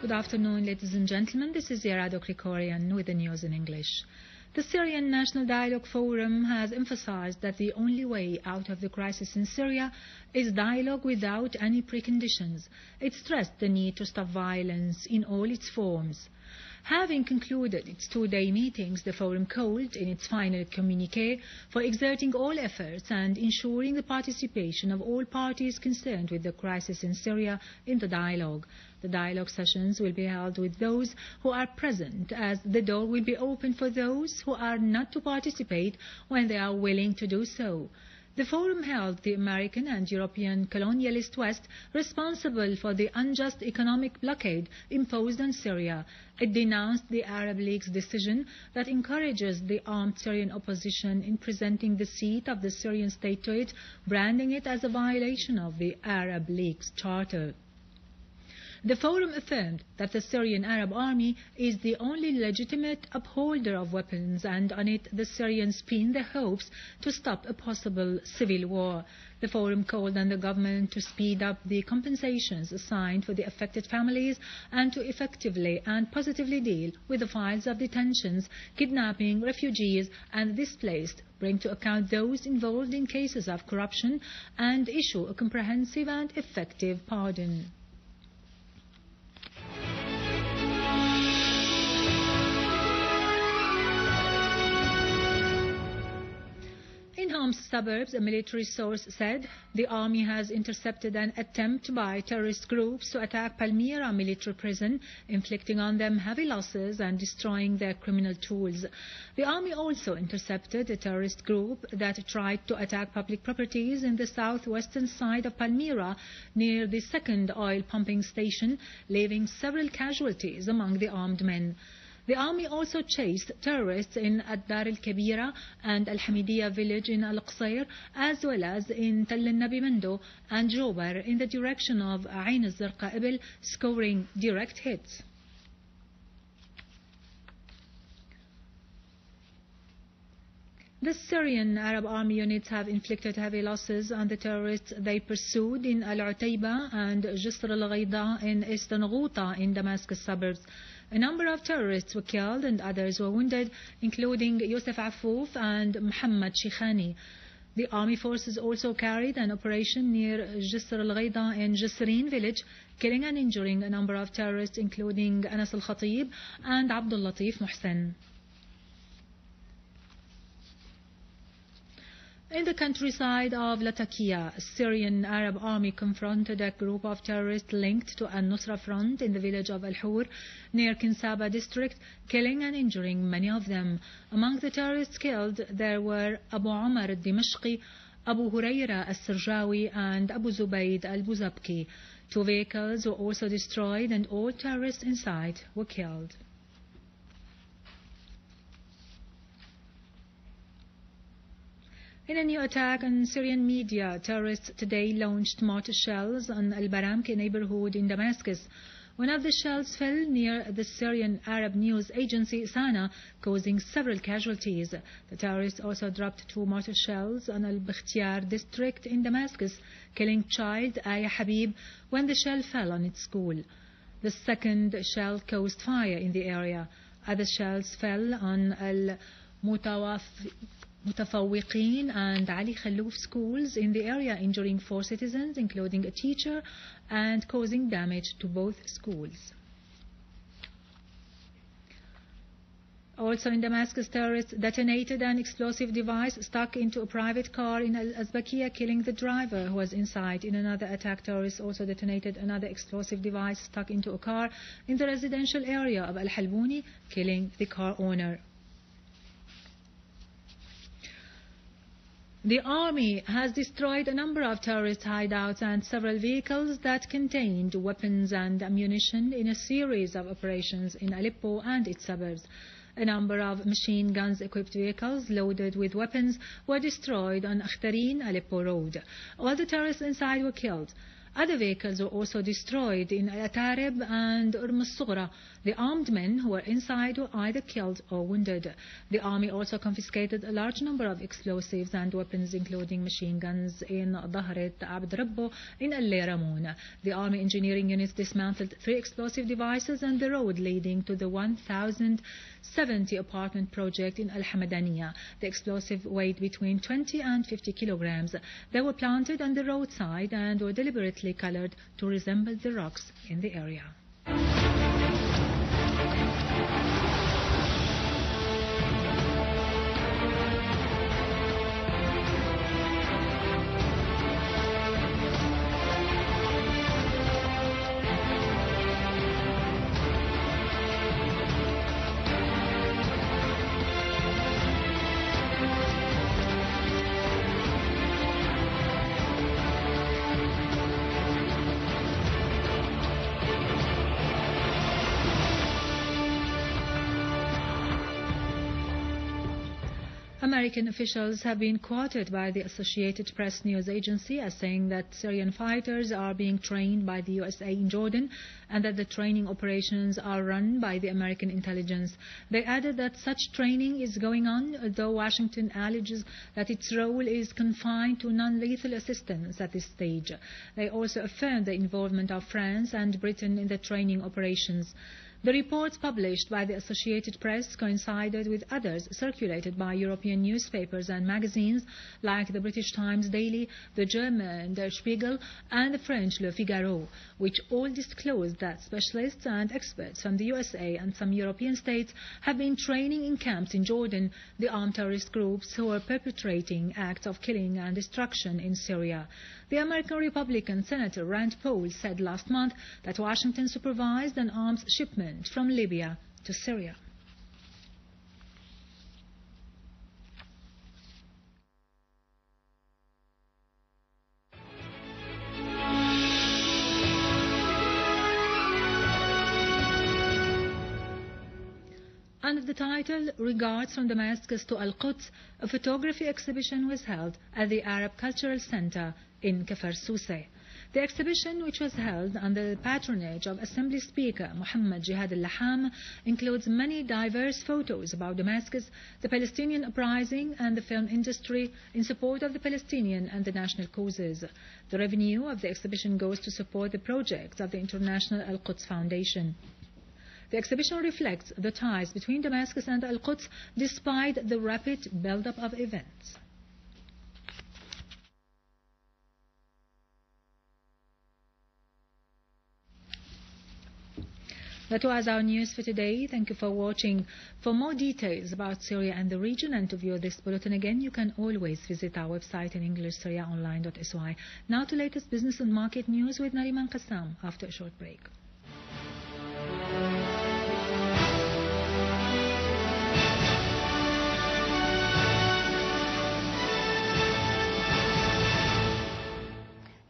Good afternoon, ladies and gentlemen. This is Yarado Krikorian with the news in English. The Syrian National Dialogue Forum has emphasized that the only way out of the crisis in Syria is dialogue without any preconditions. It stressed the need to stop violence in all its forms. Having concluded its two-day meetings, the Forum called in its final communiqué for exerting all efforts and ensuring the participation of all parties concerned with the crisis in Syria in the dialogue. The dialogue sessions will be held with those who are present, as the door will be open for those who are not to participate when they are willing to do so. The Forum held the American and European colonialist West responsible for the unjust economic blockade imposed on Syria. It denounced the Arab League's decision that encourages the armed Syrian opposition in presenting the seat of the Syrian state to it, branding it as a violation of the Arab League's charter. The Forum affirmed that the Syrian Arab Army is the only legitimate upholder of weapons, and on it the Syrians pin their hopes to stop a possible civil war. The Forum called on the government to speed up the compensations assigned for the affected families and to effectively and positively deal with the files of detentions, kidnapping, refugees and displaced, bring to account those involved in cases of corruption, and issue a comprehensive and effective pardon. In Hom's suburbs, a military source said the army has intercepted an attempt by terrorist groups to attack Palmyra military prison, inflicting on them heavy losses and destroying their criminal tools. The army also intercepted a terrorist group that tried to attack public properties in the southwestern side of Palmyra near the second oil pumping station, leaving several casualties among the armed men. The army also chased terrorists in Ad-Dar al-Kabira and Al-Hamidiyya village in Al-Qusayr, as well as in Tal al-Nabi Mando and Jobar in the direction of Ain al-Zarqa Ibil, scoring direct hits. The Syrian Arab Army units have inflicted heavy losses on the terrorists they pursued in Al-Utayba and Jisr al-Ghayda in Eastern Ghouta in Damascus suburbs. A number of terrorists were killed and others were wounded, including Yusuf Affouf and Muhammad Shikhani. The army forces also carried an operation near Jisr al-Ghayda in Jisreen village, killing and injuring a number of terrorists, including Anas al-Khatib and Abdul Latif Muhsin. In the countryside of Latakia, a Syrian Arab army confronted a group of terrorists linked to Al-Nusra Front in the village of Al-Hur near Kinsaba district, killing and injuring many of them. Among the terrorists killed, there were Abu Umar al-Dimashqi, Abu Hurayra al-Sirjawi and Abu Zubayd al-Buzabki. 2 vehicles were also destroyed and all terrorists inside were killed. In a new attack on Syrian media, terrorists today launched mortar shells on Al-Baramki neighborhood in Damascus. One of the shells fell near the Syrian Arab news agency Sana, causing several casualties. The terrorists also dropped 2 mortar shells on Al-Bakhtiyar district in Damascus, killing child Aya Habib when the shell fell on its school. The second shell caused fire in the area. Other shells fell on Mutafawwiqeen and Ali Khallouf schools in the area, injuring 4 citizens, including a teacher, and causing damage to both schools. Also in Damascus, terrorists detonated an explosive device stuck into a private car in Al-Azbakiya, killing the driver who was inside. In another attack, terrorists also detonated another explosive device stuck into a car in the residential area of Al-Halbouni, killing the car owner. The army has destroyed a number of terrorist hideouts and several vehicles that contained weapons and ammunition in a series of operations in Aleppo and its suburbs. A number of machine guns-equipped vehicles loaded with weapons were destroyed on Akhtareen, Aleppo Road. All the terrorists inside were killed. Other vehicles were also destroyed in Al-Atarib and Urm al-Sughra. The armed men who were inside were either killed or wounded. The army also confiscated a large number of explosives and weapons, including machine guns, in Dhahrat Abd Rabbo in Al-Ramoun. The army engineering units dismantled 3 explosive devices on the road leading to the 1,070 apartment project in Al-Hamadaniya. The explosive weighed between 20 and 50 kilograms. They were planted on the roadside and were deliberately colored to resemble the rocks in the area. American officials have been quoted by the Associated Press news agency as saying that Syrian fighters are being trained by the USA in Jordan and that the training operations are run by the American intelligence. They added that such training is going on, although Washington alleges that its role is confined to non-lethal assistance at this stage. They also affirmed the involvement of France and Britain in the training operations. The reports published by the Associated Press coincided with others circulated by European newspapers and magazines like the British Times Daily, the German Der Spiegel and the French Le Figaro, which all disclosed that specialists and experts from the USA and some European states have been training in camps in Jordan the armed terrorist groups who are perpetrating acts of killing and destruction in Syria. The American Republican Senator Rand Paul said last month that Washington supervised an arms shipment from Libya to Syria. Under the title Regards from Damascus to Al-Quds, a photography exhibition was held at the Arab Cultural Center in Kafar Souseh. The exhibition, which was held under the patronage of Assembly Speaker Muhammad Jihad al-Laham, includes many diverse photos about Damascus, the Palestinian uprising and the film industry in support of the Palestinian and the national causes. The revenue of the exhibition goes to support the projects of the International Al-Quds Foundation. The exhibition reflects the ties between Damascus and Al-Quds despite the rapid build-up of events. That was our news for today. Thank you for watching. For more details about Syria and the region and to view this bulletin again, you can always visit our website in English, syriaonline.sy. Now to latest business and market news with Nariman Qassam after a short break.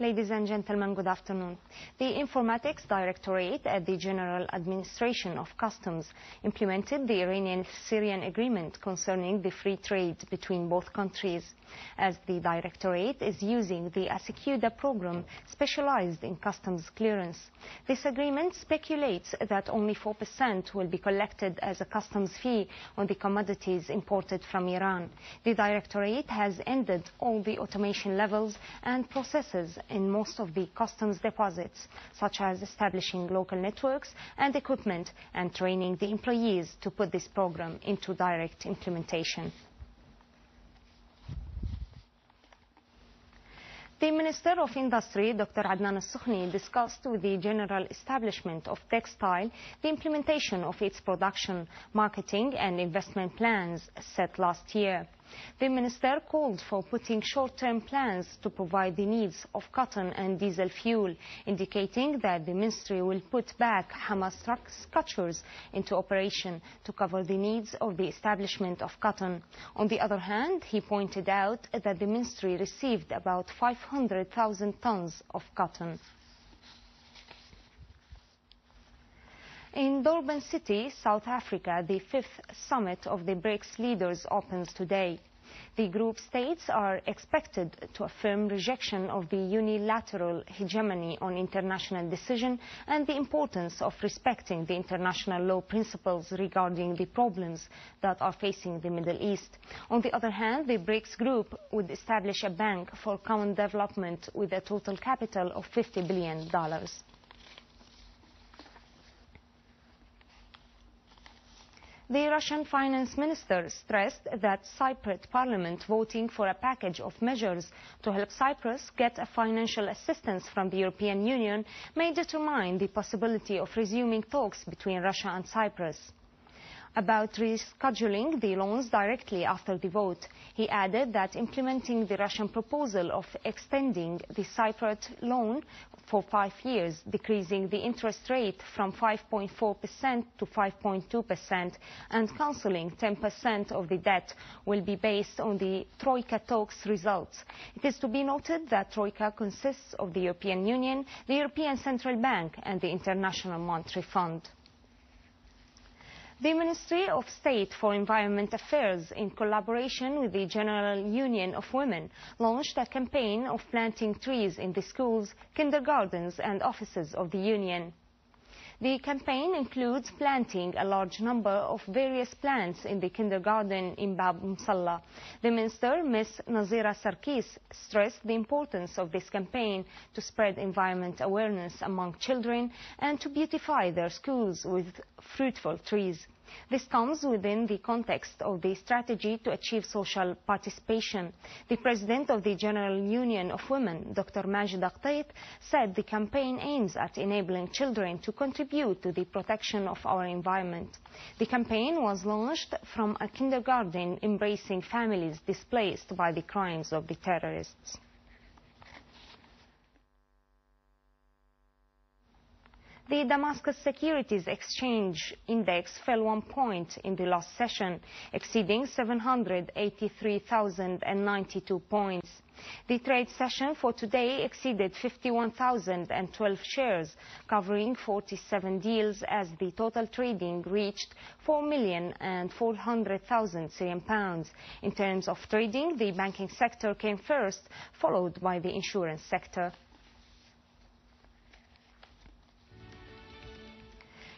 Ladies and gentlemen, good afternoon. The Informatics Directorate at the General Administration of Customs implemented the Iranian-Syrian agreement concerning the free trade between both countries, as the Directorate is using the Asikuda program specialized in customs clearance. This agreement speculates that only 4% will be collected as a customs fee on the commodities imported from Iran. The Directorate has ended all the automation levels and processes in most of the customs deposits, such as establishing local networks and equipment and training the employees to put this program into direct implementation. The Minister of Industry, Dr. Adnan al-Sukhni, discussed with the General Establishment of Textile the implementation of its production, marketing and investment plans set last year. The Minister called for putting short-term plans to provide the needs of cotton and diesel fuel, indicating that the Ministry will put back Hamas structures into operation to cover the needs of the establishment of cotton. On the other hand, he pointed out that the Ministry received about 500,000 tons of cotton. In Durban City, South Africa, the 5th summit of the BRICS leaders opens today. The group states are expected to affirm rejection of the unilateral hegemony on international decision and the importance of respecting the international law principles regarding the problems that are facing the Middle East. On the other hand, the BRICS group would establish a bank for common development with a total capital of $50 billion. The Russian finance minister stressed that Cypriot parliament voting for a package of measures to help Cyprus get a financial assistance from the European Union may determine the possibility of resuming talks between Russia and Cyprus. About rescheduling the loans directly after the vote, he added that implementing the Russian proposal of extending the Cypriot loan for 5 years, decreasing the interest rate from 5.4% to 5.2%, and cancelling 10% of the debt will be based on the Troika talks results. It is to be noted that Troika consists of the European Union, the European Central Bank and the International Monetary Fund. The Ministry of State for Environment Affairs, in collaboration with the General Union of Women, launched a campaign of planting trees in the schools, kindergartens and offices of the Union. The campaign includes planting a large number of various plants in the kindergarten in Bab Msalla. The Minister, Ms. Nazira Sarkis, stressed the importance of this campaign to spread environment awareness among children and to beautify their schools with fruitful trees. This comes within the context of the strategy to achieve social participation. The President of the General Union of Women, Dr. Majida Qtait, said the campaign aims at enabling children to contribute to the protection of our environment. The campaign was launched from a kindergarten embracing families displaced by the crimes of the terrorists. The Damascus Securities Exchange Index fell 1 point in the last session, exceeding 783,092 points. The trade session for today exceeded 51,012 shares, covering 47 deals, as the total trading reached 4,400,000 Syrian pounds. In terms of trading, the banking sector came first, followed by the insurance sector.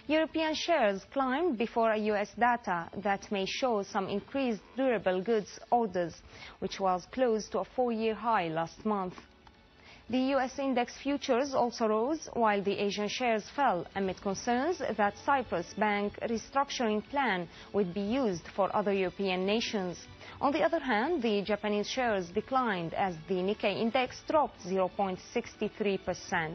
European shares climbed before a U.S. data that may show some increased durable goods orders, which was close to a 4-year high last month. The U.S. index futures also rose, while the Asian shares fell amid concerns that Cyprus bank restructuring plan would be used for other European nations. On the other hand, the Japanese shares declined as the Nikkei index dropped 0.63%.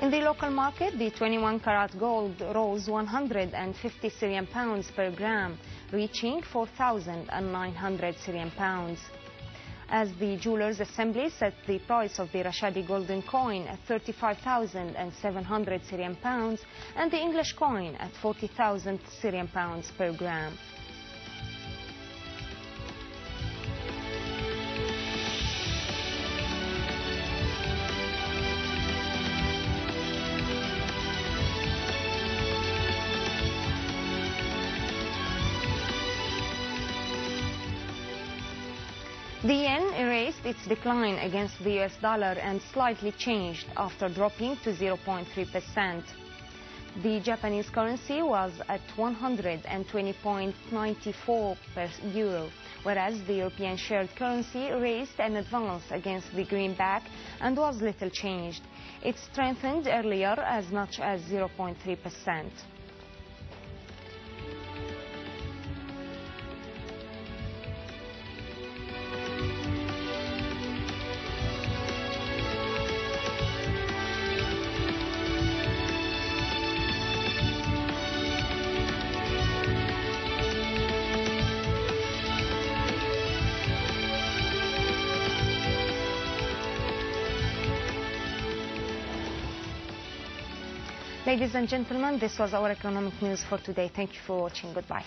In the local market, the 21-carat gold rose 150 Syrian pounds per gram, reaching 4,900 Syrian pounds. As the Jewelers Assembly set the price of the Rashadi golden coin at 35,700 Syrian pounds and the English coin at 40,000 Syrian pounds per gram. The yen erased its decline against the US dollar and slightly changed after dropping to 0.3%. The Japanese currency was at 120.94 per euro, whereas the European shared currency raised an advance against the greenback and was little changed. It strengthened earlier as much as 0.3%. Ladies and gentlemen, this was our economic news for today. Thank you for watching. Goodbye.